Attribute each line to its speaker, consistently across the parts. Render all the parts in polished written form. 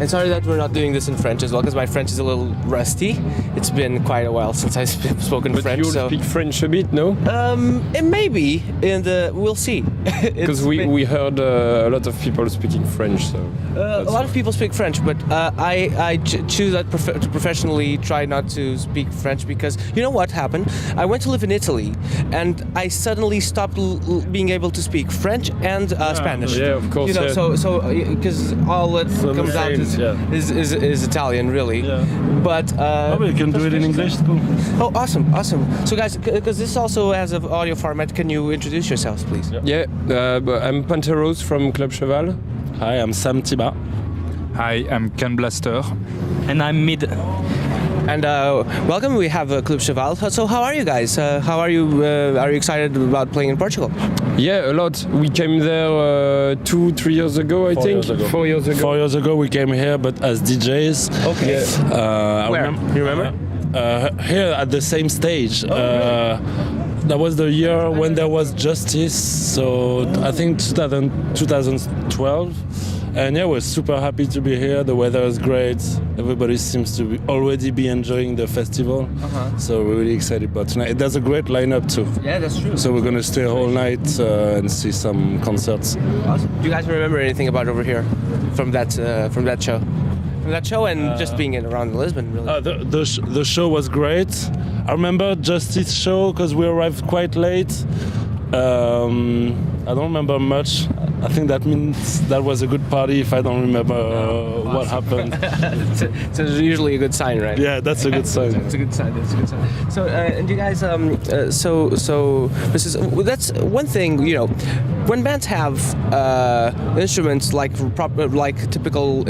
Speaker 1: sorry that we're not doing this in French as well, because my French is a little rusty. It's been quite a while since I've spoken
Speaker 2: But
Speaker 1: French.
Speaker 2: you speak French a bit, no?
Speaker 1: It may be, we'll see.
Speaker 2: Because we heard a lot of people speaking French, so...
Speaker 1: a lot of people speak French, but I choose to professionally try not to speak French because you know what happened? I went to live in Italy, and I suddenly stopped being able to speak French and Spanish.
Speaker 2: Yeah, of course.
Speaker 1: You know, so because all that comes out is Italian, really.
Speaker 3: Yeah.
Speaker 1: But
Speaker 3: you can do it in English. It's cool.
Speaker 1: Oh, awesome. So guys, because this also has an audio format, can you introduce yourselves, please?
Speaker 2: Yeah, I'm Panteros from Club Cheval.
Speaker 3: Hi, I'm Sam Tiba.
Speaker 4: Hi, I'm Canblaster.
Speaker 5: And I'm Myd.
Speaker 1: And welcome. We have Club Cheval. So how are you guys? How are you? Are you excited about playing in Portugal?
Speaker 2: Yeah, a lot. We came there 2-3 years ago, I think. 4 years ago.
Speaker 3: 4 years ago we came here, but as DJs.
Speaker 1: Okay. Where? You remember?
Speaker 3: Here at the same stage. That was the year when there was Justice, so I think 2012. And yeah, we're super happy to be here. The weather is great. Everybody seems to already be enjoying the festival. So we're really excited about tonight. There's a great lineup too.
Speaker 1: Yeah, that's true.
Speaker 3: So we're gonna stay all night and see some concerts.
Speaker 1: Awesome. Do you guys remember anything about over here from that show? From that show and just being around Lisbon, really.
Speaker 3: The show was great. I remember Justice show because we arrived quite late. I don't remember much. I think that means that was a good party if I don't remember what happened.
Speaker 1: So it's usually a good sign, right?
Speaker 3: Yeah, that's a good sign.
Speaker 1: It's a good sign. That's a good sign. So, and you guys, that's one thing. You know, when bands have instruments like typical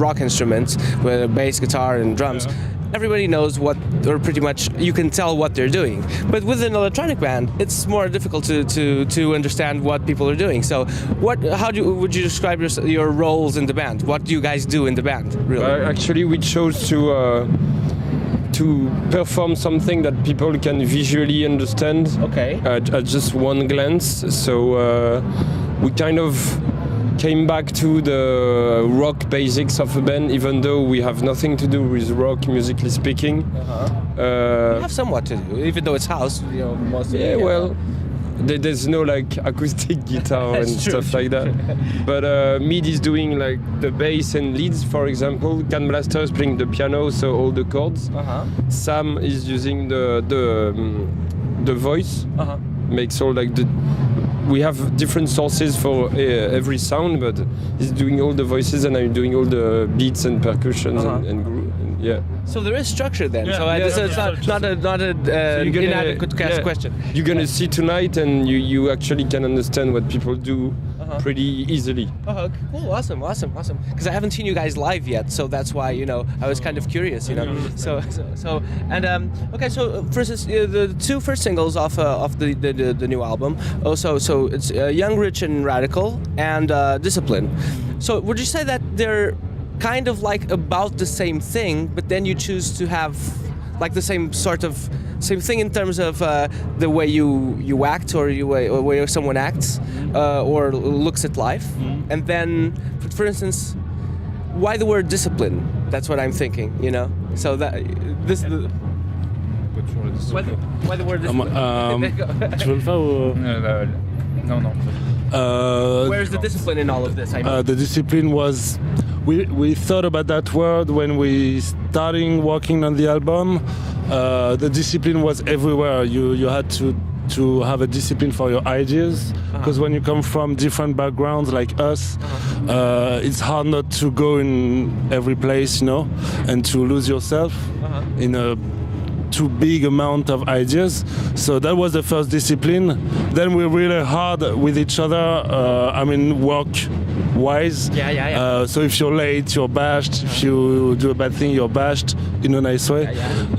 Speaker 1: rock instruments with bass, guitar, and drums. Yeah. Everybody knows what, or pretty much you can tell what they're doing. But with an electronic band, it's more difficult to understand what people are doing. So, would you describe your roles in the band? What do you guys do in the band, really?
Speaker 2: Actually, we chose to perform something that people can visually understand.
Speaker 1: Okay.
Speaker 2: At just one glance. So we kind of came back to the rock basics of a band, even though we have nothing to do with rock, musically speaking.
Speaker 1: We have somewhat to do, even though it's house. You know, most of
Speaker 2: there's no like acoustic guitar and stuff like that. But Myd is doing like the bass and leads, for example. Canblaster is playing the piano, so all the chords. Sam is using the voice. Makes all like the. We have different sources for every sound, but he's doing all the voices and I'm doing all the beats and percussions and groove. Yeah.
Speaker 1: So there is structure then.
Speaker 3: Yeah,
Speaker 1: so it's not an inadequate question.
Speaker 2: You're gonna see tonight, and you actually can understand what people do pretty easily.
Speaker 1: Cool, awesome. Because I haven't seen you guys live yet, so that's why I was kind of curious. So okay. So for instance, the two first singles off the new album. So it's Young, Rich, and Radical, and Discipline. So would you say that they're kind of like about the same thing, but then you choose to have like the same thing in terms of the way you act or the way someone acts or looks at life? And then, for instance, why the word discipline? That's what I'm thinking, So that this. Why the word discipline?
Speaker 3: Tu veux le faire ou...
Speaker 4: Non.
Speaker 1: Where's the discipline in all of this?
Speaker 3: The discipline was... We thought about that word when we starting working on the album. The discipline was everywhere. You had to have a discipline for your ideas, because when you come from different backgrounds like us, it's hard not to go in every place, and to lose yourself in a too big amount of ideas. So that was the first discipline. Then we're really hard with each other. Work wise. So if you're late, you're bashed. If you do a bad thing, you're bashed in a nice way.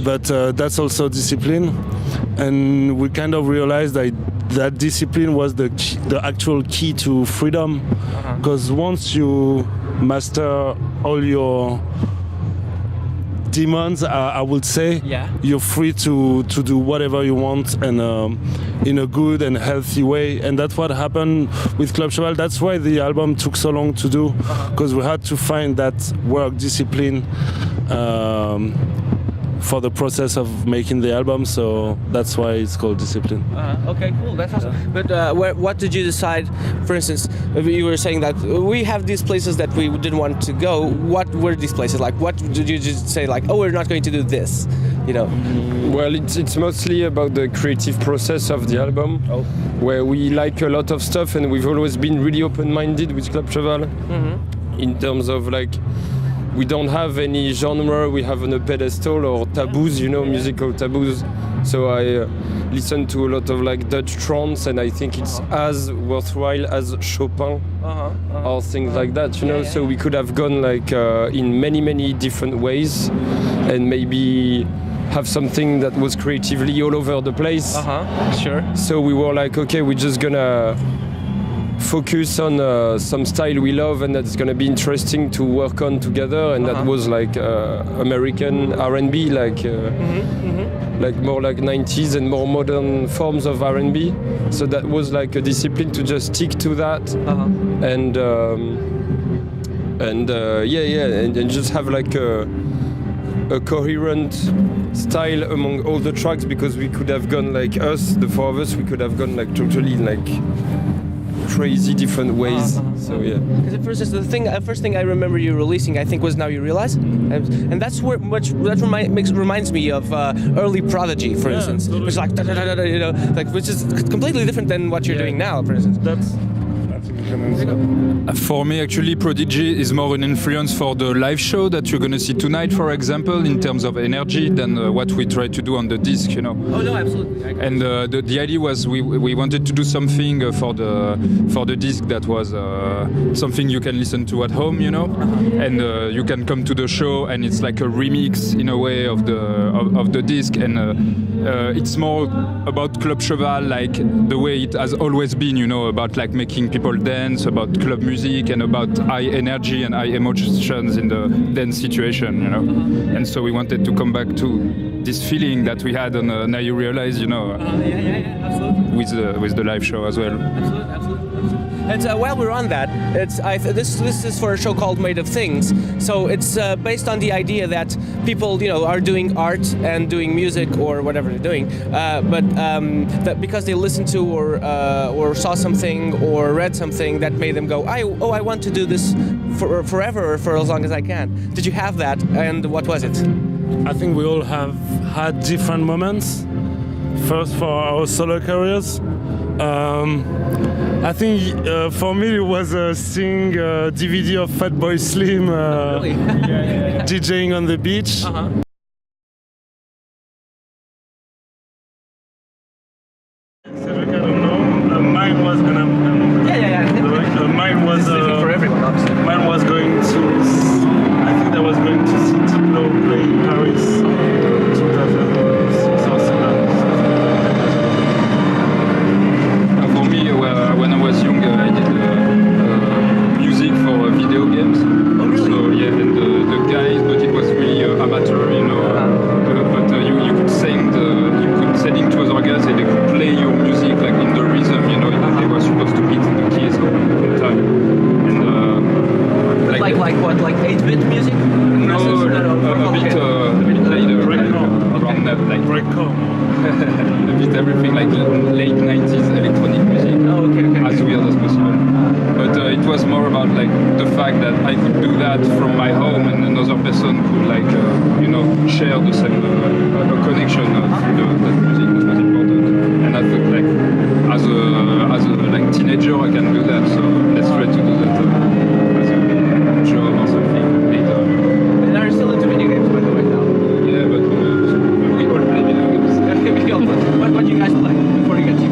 Speaker 3: But that's also discipline. And we kind of realized that discipline was the actual key to freedom. Because once you master all your demons, I would say.
Speaker 1: Yeah.
Speaker 3: You're free to do whatever you want, and in a good and healthy way. And that's what happened with Club Cheval. That's why the album took so long to do, because we had to find that work discipline for the process of making the album. So that's why it's called Discipline.
Speaker 1: Okay, cool. That's awesome. But what did you decide? For instance, you were saying that we have these places that we didn't want to go. What were these places like? What did you just say like, oh, we're not going to do this? You know.
Speaker 2: Well, it's mostly about the creative process of the album, where we like a lot of stuff, and we've always been really open-minded with Club Cheval in terms of like. We don't have any genre we have on a pedestal or taboos, you know, musical taboos. So I listen to a lot of like Dutch trance, and I think it's as worthwhile as Chopin or things like that, you know. So we could have gone like in many different ways, and maybe have something that was creatively all over the place.
Speaker 1: Sure.
Speaker 2: So we were like, okay, we're just gonna focus on some style we love and that's gonna be interesting to work on together, and that was like American R&B, like more like 90s and more modern forms of R&B. So that was like a discipline to just stick to that, and just have like a coherent style among all the tracks, because we could have gone like us, the four of us, we could have gone like totally like crazy different ways. So yeah.
Speaker 1: Because at first, the first thing I remember you releasing, I think, was Now You Realize, and that's where reminds me of early Prodigy, for instance,
Speaker 3: totally.
Speaker 1: which is like you know, like which is completely different than what you're doing now, for instance.
Speaker 3: That's
Speaker 4: For me, actually, Prodigy is more an influence for the live show that you're going to see tonight, for example, in terms of energy, than what we try to do on the disc, you know.
Speaker 1: Oh no, absolutely.
Speaker 4: And the idea was we wanted to do something for the disc that was something you can listen to at home, you know, and you can come to the show, and it's like a remix in a way of the disc, and it's more about Club Cheval, like the way it has always been, you know, about like making people dance, about club music, and about high energy and high emotions in the dance situation, you know. And so we wanted to come back to this feeling that we had on Now You Realize, you know,
Speaker 1: Absolutely.
Speaker 4: with the live show as well.
Speaker 1: Absolutely. And while we're on that, this is for a show called Made of Things. So it's based on the idea that people, you know, are doing art and doing music or whatever they're doing, but that because they listened to or saw something or read something that made them go, I want to do this forever or for as long as I can. Did you have that, and what was it?
Speaker 3: I think we all have had different moments. First, for our solo careers. I think for me it was seeing a DVD of Fatboy Slim
Speaker 1: Really?
Speaker 3: DJing on the beach. Cedric, I don't know. Mine was gonna. Mine was.
Speaker 1: For everyone, obviously.
Speaker 3: Mine was going to. I think I was going to see Tiba play in Paris. 2006 or 7.
Speaker 4: For me, when I was young, I did music for video games.
Speaker 1: Oh, really?
Speaker 4: So yeah, and the guys, but it was really amateur, you know. But you could send it to other guys, and they could play your music like in the rhythm, you know. They were supposed to hit the keys all the time. And
Speaker 1: like what? Like 8-bit music?
Speaker 4: no, a bit later, around that, like
Speaker 3: Breakcore.
Speaker 4: a bit everything, like late 90s electronic music, as weird as possible. But it was more about like the fact that I could do that from my home, and another person could like you know, share the same connection of that music. That was important, and I thought like as a like teenager I can do that, so let's try to do that as a job or something later.
Speaker 1: And are you still into video games, by the way, now?
Speaker 4: Yeah, but we all play video games.
Speaker 1: What do you guys play before you get to
Speaker 4: I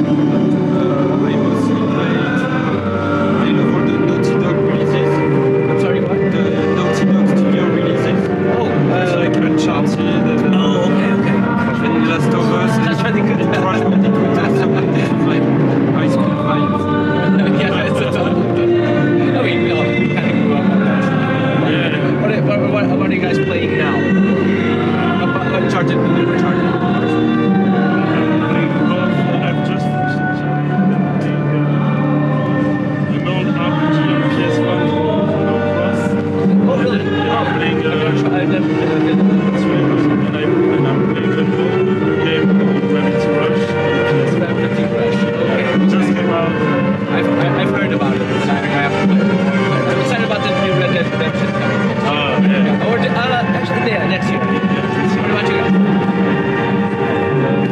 Speaker 4: mostly played I love all the Naughty Dog releases.
Speaker 1: I'm sorry, what?
Speaker 4: The Naughty Dog studio releases.
Speaker 1: Oh,
Speaker 4: It's like Uncharted and
Speaker 1: okay.
Speaker 4: and Last of Us.
Speaker 1: Uncharted.
Speaker 3: I've just finished an old RPG on PS1 called Cross.
Speaker 1: Oh, really?
Speaker 3: I'm playing
Speaker 1: I've never tried it.
Speaker 3: it's really good. And I'm playing a game called Gravity Rush.
Speaker 1: Gravity Rush. Okay.
Speaker 3: It just came out.
Speaker 1: I've heard about it. I haven't played it. I'm excited about the new Red Dead Redemption coming.
Speaker 3: Yeah.
Speaker 1: Or actually, yeah, next year. What about you guys?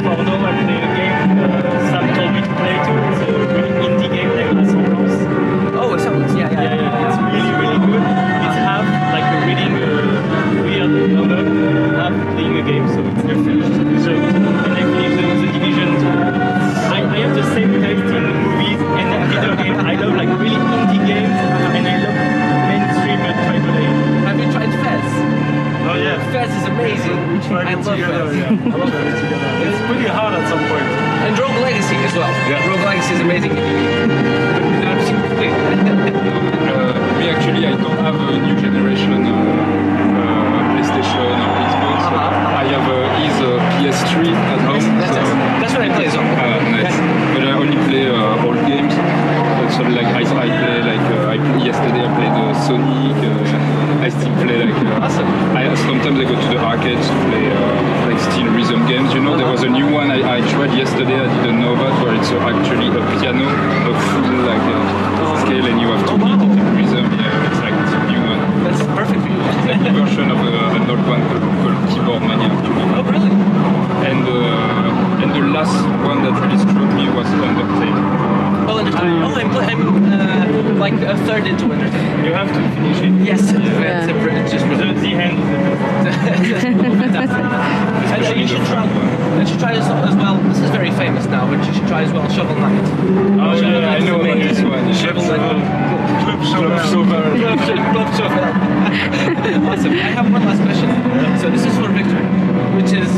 Speaker 5: For now, I'm playing a game Sam told me to play too. It's a really indie game like Panteros.
Speaker 1: Oh, it sounds, yeah.
Speaker 5: It's really, really good. It's half like reading a weird novel, half playing a game, so it's perfect. So, and I finished the Division 2. I have the same taste in movies and video games. I love like really indie games, and I love mainstream AAA.
Speaker 1: Have you tried Fez?
Speaker 3: Oh yeah.
Speaker 1: Fez is amazing. I love Fez.
Speaker 3: I love it together. It's pretty hard at some point.
Speaker 1: And Rogue Legacy as well.
Speaker 3: Yeah.
Speaker 1: Rogue Legacy is amazing.
Speaker 4: Me actually, I don't have a new generation PlayStation or Xbox. I have his PS3 at home.
Speaker 1: That's what I play as well.
Speaker 4: Nice. But I only play old games. So like I play yesterday I played Sonic. I still play like.
Speaker 1: Awesome.
Speaker 4: Sometimes I go to the arcades to play like still rhythm games. You know, there was a new one I tried yesterday. I didn't know that where it's actually a piano, a full like scale, and you have to beat it in rhythm. Yeah, it's like it's a new one.
Speaker 1: That's perfect for you.
Speaker 4: It's like a version of an old one called Keyboard Mania.
Speaker 1: Oh, really?
Speaker 4: And the last one that really struck me was Undertale.
Speaker 1: Oh, Undertale. I'm like a third into Undertale.
Speaker 5: You have to finish it.
Speaker 1: Yes, it's just
Speaker 5: The end.
Speaker 1: And you should try. You should try this as well. This is very famous now, but you should try as well. Shovel Knight.
Speaker 4: Oh yeah, I know about this one.
Speaker 1: Shovel Knight.
Speaker 3: Club Chopin.
Speaker 1: Club Chopin. Awesome. I have one last question. So this is for Victor, which is